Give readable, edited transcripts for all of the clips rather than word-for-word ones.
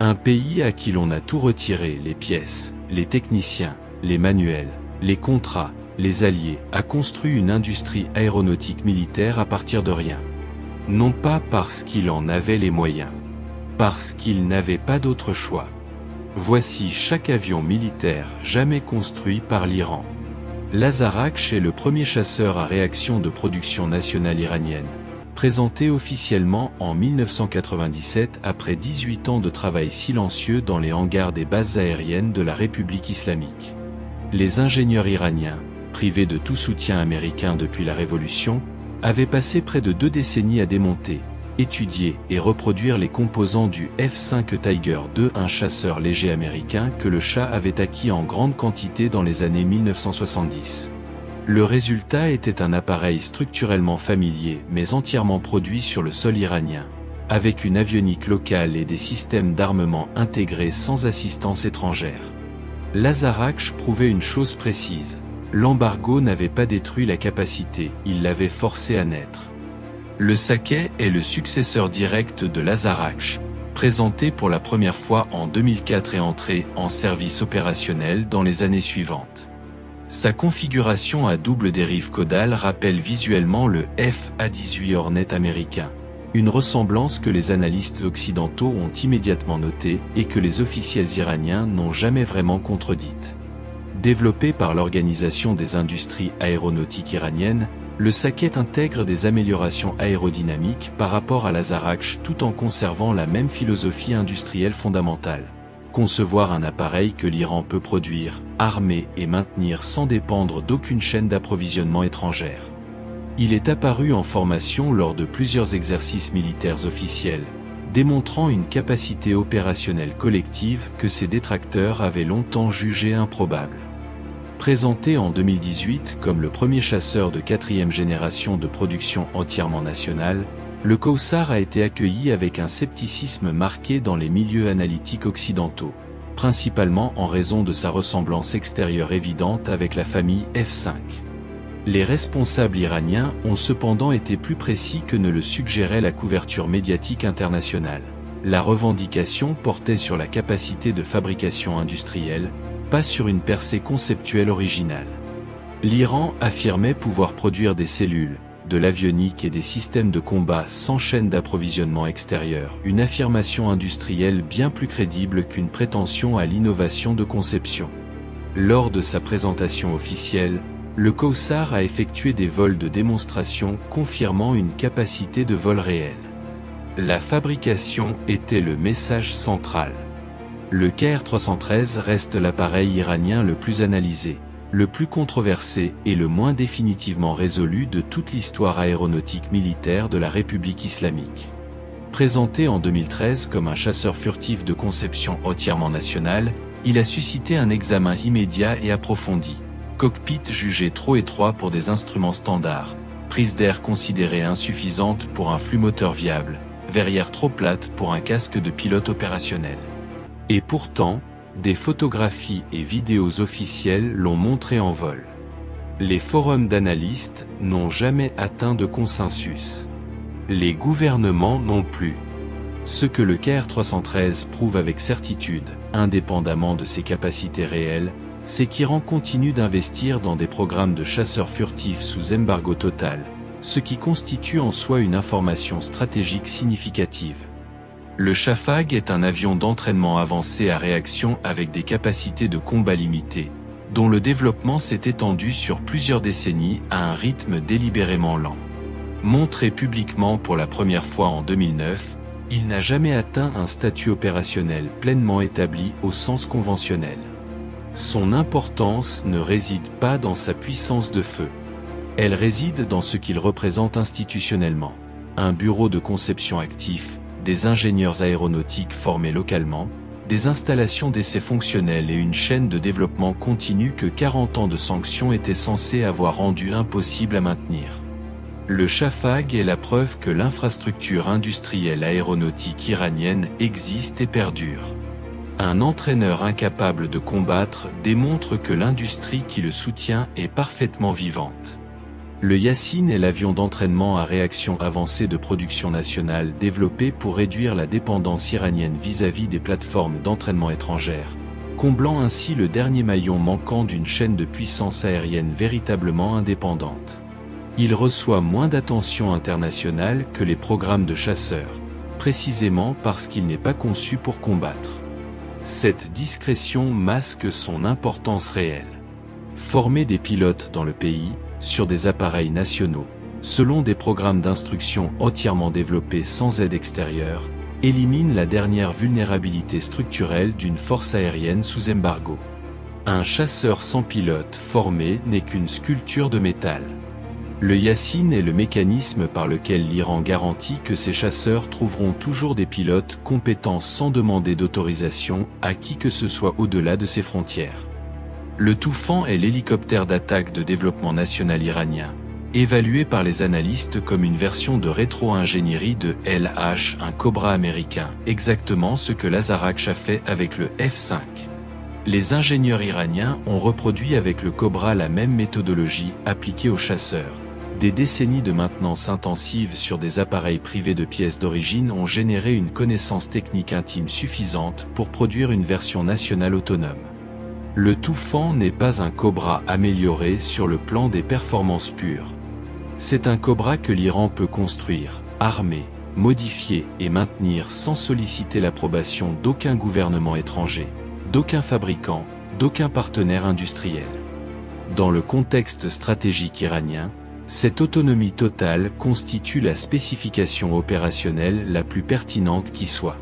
Un pays à qui l'on a tout retiré, les pièces, les techniciens, les manuels, les contrats, les alliés, a construit une industrie aéronautique militaire à partir de rien. Non pas parce qu'il en avait les moyens, parce qu'il n'avait pas d'autre choix. Voici chaque avion militaire jamais construit par l'Iran. L'Azarakh est le premier chasseur à réaction de production nationale iranienne, présenté officiellement en 1997 après 18 ans de travail silencieux dans les hangars des bases aériennes de la République islamique. Les ingénieurs iraniens, privés de tout soutien américain depuis la Révolution, avaient passé près de 2 décennies à démonter, étudier et reproduire les composants du F-5 Tiger II, un chasseur léger américain que le Shah avait acquis en grande quantité dans les années 1970. Le résultat était un appareil structurellement familier mais entièrement produit sur le sol iranien, avec une avionique locale et des systèmes d'armement intégrés sans assistance étrangère. L'Azarakh prouvait une chose précise: l'embargo n'avait pas détruit la capacité, il l'avait forcée à naître. Le Sakai est le successeur direct de l'Azarakh, présenté pour la première fois en 2004 et entré en service opérationnel dans les années suivantes. Sa configuration à double dérive caudale rappelle visuellement le F-A-18 Hornet américain, une ressemblance que les analystes occidentaux ont immédiatement notée et que les officiels iraniens n'ont jamais vraiment contredite. Développé par l'Organisation des industries aéronautiques iraniennes, le Sakai intègre des améliorations aérodynamiques par rapport à l'Azarakh tout en conservant la même philosophie industrielle fondamentale: concevoir un appareil que l'Iran peut produire, armer et maintenir sans dépendre d'aucune chaîne d'approvisionnement étrangère. Il est apparu en formation lors de plusieurs exercices militaires officiels, démontrant une capacité opérationnelle collective que ses détracteurs avaient longtemps jugée improbable. Présenté en 2018 comme le premier chasseur de 4e génération de production entièrement nationale, le Kawsar a été accueilli avec un scepticisme marqué dans les milieux analytiques occidentaux, principalement en raison de sa ressemblance extérieure évidente avec la famille F-5. Les responsables iraniens ont cependant été plus précis que ne le suggérait la couverture médiatique internationale. La revendication portait sur la capacité de fabrication industrielle, pas sur une percée conceptuelle originale. L'Iran affirmait pouvoir produire des cellules, de l'avionique et des systèmes de combat sans chaîne d'approvisionnement extérieure, une affirmation industrielle bien plus crédible qu'une prétention à l'innovation de conception. Lors de sa présentation officielle, le Kawsar a effectué des vols de démonstration confirmant une capacité de vol réelle. La fabrication était le message central. Le KR-313 reste l'appareil iranien le plus analysé, le plus controversé et le moins définitivement résolu de toute l'histoire aéronautique militaire de la République islamique. Présenté en 2013 comme un chasseur furtif de conception entièrement nationale, il a suscité un examen immédiat et approfondi. Cockpit jugé trop étroit pour des instruments standards, prise d'air considérée insuffisante pour un flux moteur viable, verrière trop plate pour un casque de pilote opérationnel. Et pourtant, des photographies et vidéos officielles l'ont montré en vol. Les forums d'analystes n'ont jamais atteint de consensus. Les gouvernements non plus. Ce que le KR-313 prouve avec certitude, indépendamment de ses capacités réelles, c'est qu'Iran continue d'investir dans des programmes de chasseurs furtifs sous embargo total, ce qui constitue en soi une information stratégique significative. Le Shafag est un avion d'entraînement avancé à réaction avec des capacités de combat limitées, dont le développement s'est étendu sur plusieurs décennies à un rythme délibérément lent. Montré publiquement pour la première fois en 2009, il n'a jamais atteint un statut opérationnel pleinement établi au sens conventionnel. Son importance ne réside pas dans sa puissance de feu. Elle réside dans ce qu'il représente institutionnellement. Un bureau de conception actif, des ingénieurs aéronautiques formés localement, des installations d'essais fonctionnels et une chaîne de développement continu que 40 ans de sanctions étaient censés avoir rendu impossible à maintenir. Le Shafag est la preuve que l'infrastructure industrielle aéronautique iranienne existe et perdure. Un entraîneur incapable de combattre démontre que l'industrie qui le soutient est parfaitement vivante. Le Yasin est l'avion d'entraînement à réaction avancée de production nationale développé pour réduire la dépendance iranienne vis-à-vis des plateformes d'entraînement étrangères, comblant ainsi le dernier maillon manquant d'une chaîne de puissance aérienne véritablement indépendante. Il reçoit moins d'attention internationale que les programmes de chasseurs, précisément parce qu'il n'est pas conçu pour combattre. Cette discrétion masque son importance réelle. Former des pilotes dans le pays, sur des appareils nationaux, selon des programmes d'instruction entièrement développés sans aide extérieure, élimine la dernière vulnérabilité structurelle d'une force aérienne sous embargo. Un chasseur sans pilote formé n'est qu'une sculpture de métal. Le Yasin est le mécanisme par lequel l'Iran garantit que ses chasseurs trouveront toujours des pilotes compétents sans demander d'autorisation à qui que ce soit au-delà de ses frontières. Le Toufan est l'hélicoptère d'attaque de développement national iranien, évalué par les analystes comme une version de rétro-ingénierie de LH, un Cobra américain, exactement ce que l'Azarach a fait avec le F-5. Les ingénieurs iraniens ont reproduit avec le Cobra la même méthodologie appliquée aux chasseurs. Des décennies de maintenance intensive sur des appareils privés de pièces d'origine ont généré une connaissance technique intime suffisante pour produire une version nationale autonome. Le Toufan n'est pas un Cobra amélioré sur le plan des performances pures. C'est un Cobra que l'Iran peut construire, armer, modifier et maintenir sans solliciter l'approbation d'aucun gouvernement étranger, d'aucun fabricant, d'aucun partenaire industriel. Dans le contexte stratégique iranien, cette autonomie totale constitue la spécification opérationnelle la plus pertinente qui soit.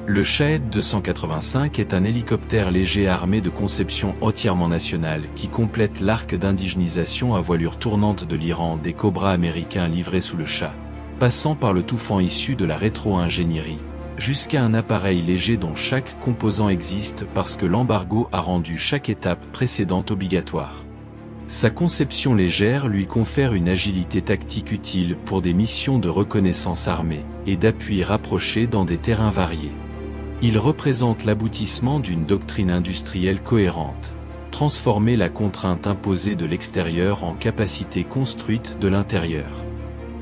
Le Shahed 285 est un hélicoptère léger armé de conception entièrement nationale qui complète l'arc d'indigénisation à voilure tournante de l'Iran des Cobras américains livrés sous le Shah, passant par le Toufan issu de la rétro-ingénierie, jusqu'à un appareil léger dont chaque composant existe parce que l'embargo a rendu chaque étape précédente obligatoire. Sa conception légère lui confère une agilité tactique utile pour des missions de reconnaissance armée et d'appui rapproché dans des terrains variés. Il représente l'aboutissement d'une doctrine industrielle cohérente, transformer la contrainte imposée de l'extérieur en capacité construite de l'intérieur.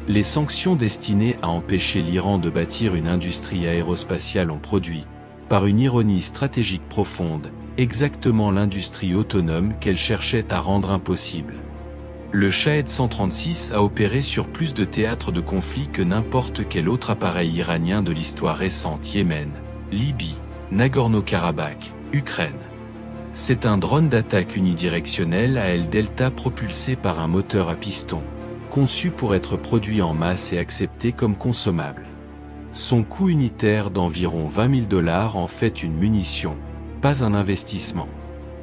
Les sanctions destinées à empêcher l'Iran de bâtir une industrie aérospatiale ont produit, par une ironie stratégique profonde, exactement l'industrie autonome qu'elle cherchait à rendre impossible. Le Shahed 136 a opéré sur plus de théâtres de conflit que n'importe quel autre appareil iranien de l'histoire récente. Yémen, Libye, Nagorno-Karabakh, Ukraine. C'est un drone d'attaque unidirectionnel à aile delta propulsé par un moteur à piston, conçu pour être produit en masse et accepté comme consommable. Son coût unitaire d'environ $20 000 en fait une munition, pas un investissement.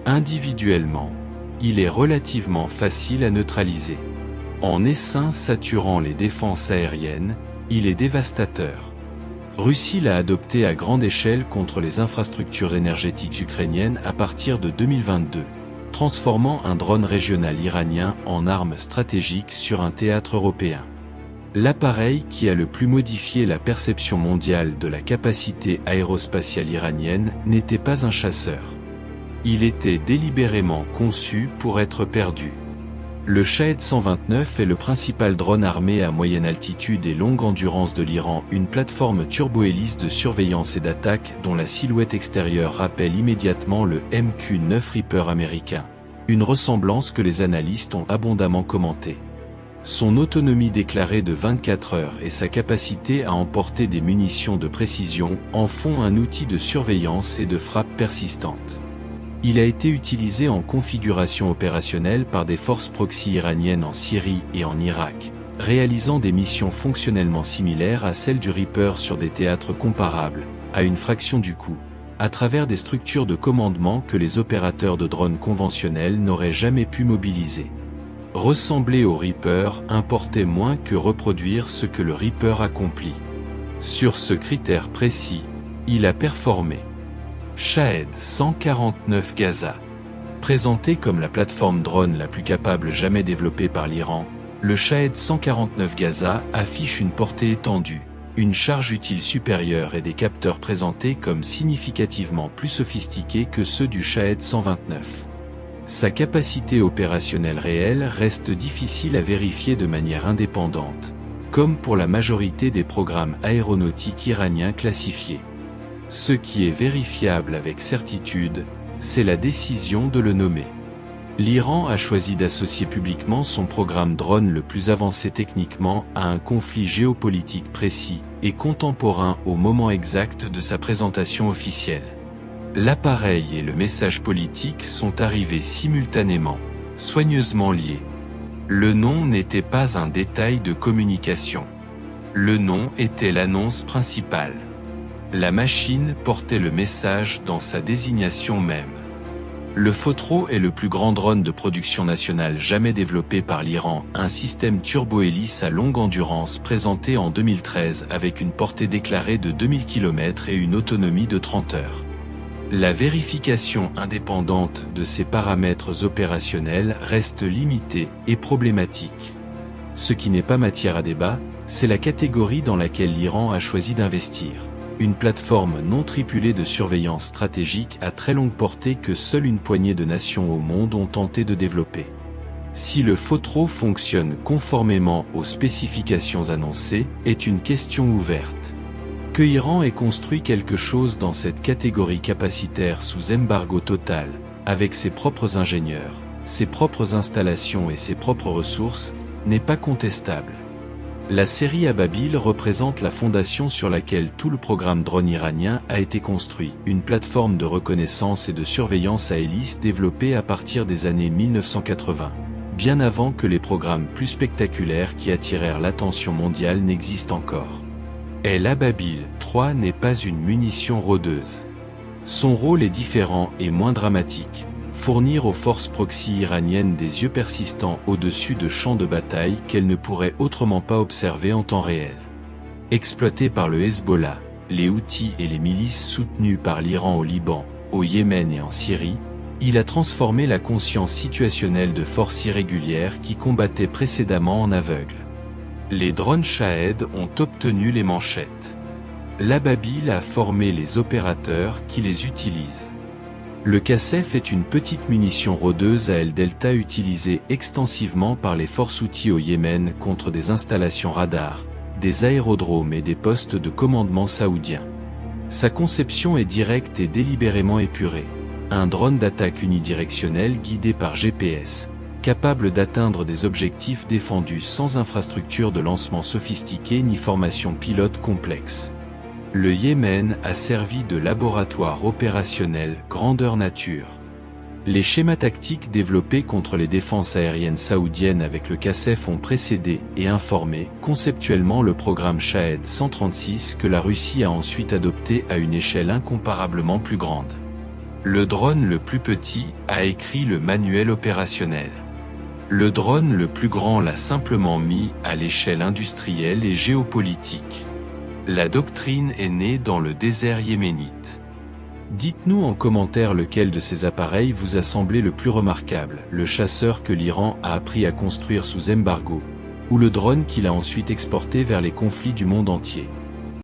Individuellement, il est relativement facile à neutraliser. En essaim saturant les défenses aériennes, il est dévastateur. Russie l'a adopté à grande échelle contre les infrastructures énergétiques ukrainiennes à partir de 2022, transformant un drone régional iranien en arme stratégique sur un théâtre européen. L'appareil qui a le plus modifié la perception mondiale de la capacité aérospatiale iranienne n'était pas un chasseur. Il était délibérément conçu pour être perdu. Le Shahed 129 est le principal drone armé à moyenne altitude et longue endurance de l'Iran, une plateforme turbohélice de surveillance et d'attaque dont la silhouette extérieure rappelle immédiatement le MQ-9 Reaper américain, une ressemblance que les analystes ont abondamment commentée. Son autonomie déclarée de 24 heures et sa capacité à emporter des munitions de précision en font un outil de surveillance et de frappe persistante. Il a été utilisé en configuration opérationnelle par des forces proxy iraniennes en Syrie et en Irak, réalisant des missions fonctionnellement similaires à celles du Reaper sur des théâtres comparables, à une fraction du coût, à travers des structures de commandement que les opérateurs de drones conventionnels n'auraient jamais pu mobiliser. Ressembler au Reaper importait moins que reproduire ce que le Reaper accomplit. Sur ce critère précis, il a performé. Shahed 149 Gaza. Présenté comme la plateforme drone la plus capable jamais développée par l'Iran, le Shahed 149 Gaza affiche une portée étendue, une charge utile supérieure et des capteurs présentés comme significativement plus sophistiqués que ceux du Shahed 129. Sa capacité opérationnelle réelle reste difficile à vérifier de manière indépendante, comme pour la majorité des programmes aéronautiques iraniens classifiés. Ce qui est vérifiable avec certitude, c'est la décision de le nommer. L'Iran a choisi d'associer publiquement son programme drone le plus avancé techniquement à un conflit géopolitique précis et contemporain au moment exact de sa présentation officielle. L'appareil et le message politique sont arrivés simultanément, soigneusement liés. Le nom n'était pas un détail de communication. Le nom était l'annonce principale. La machine portait le message dans sa désignation même. Le Fotro est le plus grand drone de production nationale jamais développé par l'Iran, un système turbo-hélice à longue endurance présenté en 2013 avec une portée déclarée de 2000 km et une autonomie de 30 heures. La vérification indépendante de ces paramètres opérationnels reste limitée et problématique. Ce qui n'est pas matière à débat, c'est la catégorie dans laquelle l'Iran a choisi d'investir. Une plateforme non tripulée de surveillance stratégique à très longue portée que seule une poignée de nations au monde ont tenté de développer. Si le Fotro fonctionne conformément aux spécifications annoncées, est une question ouverte. Que l'Iran ait construit quelque chose dans cette catégorie capacitaire sous embargo total, avec ses propres ingénieurs, ses propres installations et ses propres ressources, n'est pas contestable. La série Ababil représente la fondation sur laquelle tout le programme drone iranien a été construit, une plateforme de reconnaissance et de surveillance à hélice développée à partir des années 1980, bien avant que les programmes plus spectaculaires qui attirèrent l'attention mondiale n'existent encore. L'Ababil 3 n'est pas une munition rôdeuse. Son rôle est différent et moins dramatique. Fournir aux forces proxy iraniennes des yeux persistants au-dessus de champs de bataille qu'elles ne pourraient autrement pas observer en temps réel. Exploité par le Hezbollah, les Houthis et les milices soutenues par l'Iran au Liban, au Yémen et en Syrie, il a transformé la conscience situationnelle de forces irrégulières qui combattaient précédemment en aveugle. Les drones Shahed ont obtenu les manchettes. L'Ababil a formé les opérateurs qui les utilisent. Le Qassef est une petite munition rôdeuse à aile delta utilisée extensivement par les forces Houthis au Yémen contre des installations radars, des aérodromes et des postes de commandement saoudiens. Sa conception est directe et délibérément épurée. Un drone d'attaque unidirectionnel guidé par GPS, capable d'atteindre des objectifs défendus sans infrastructure de lancement sophistiquée ni formation pilote complexe. Le Yémen a servi de laboratoire opérationnel grandeur nature. Les schémas tactiques développés contre les défenses aériennes saoudiennes avec le Qassef ont précédé et informé conceptuellement le programme Shahed 136 que la Russie a ensuite adopté à une échelle incomparablement plus grande. Le drone le plus petit a écrit le manuel opérationnel. Le drone le plus grand l'a simplement mis à l'échelle industrielle et géopolitique. La doctrine est née dans le désert yéménite. Dites-nous en commentaire lequel de ces appareils vous a semblé le plus remarquable, le chasseur que l'Iran a appris à construire sous embargo, ou le drone qu'il a ensuite exporté vers les conflits du monde entier.